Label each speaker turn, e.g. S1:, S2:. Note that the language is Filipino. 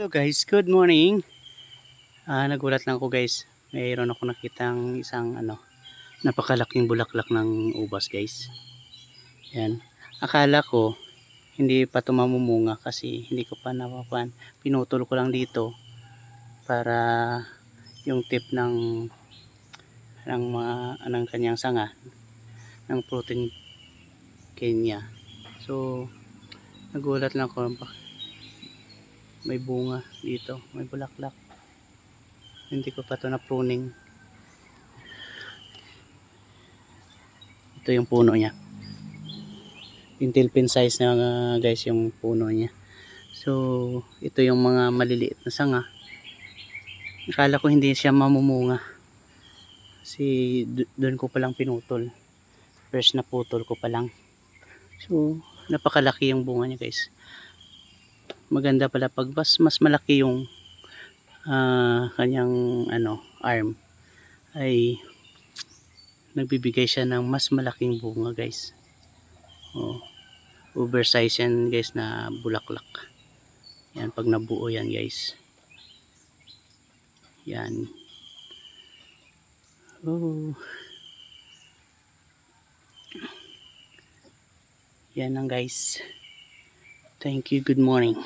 S1: Hello guys, good morning. Nagulat lang ako guys. Mayroon ako nakitang isang napakalaking bulaklak ng ubas guys. Yan. Akala ko hindi pa ito mamumunga kasi hindi ko pa napapan. Pinutol ko lang dito para yung tip ng mga ng kanyang sanga ng protein kanya. So nagulat lang ako may bunga dito, may bulaklak. Hindi ko pa ito na pruning. Ito yung puno niya. Pintil-pin size na guys yung puno niya. So ito yung mga maliliit na sanga. Akala ko hindi siya mamumunga kasi doon ko palang pinutol. First na putol ko pa lang. So napakalaki yung bunga niya guys. Maganda pala pag mas malaki yung kanyang arm ay nagbibigay siya ng mas malaking bunga guys. Oversize yan guys na bulaklak. Yan pag nabuo yan guys. Yan. Yan lang guys. Thank you. Good morning.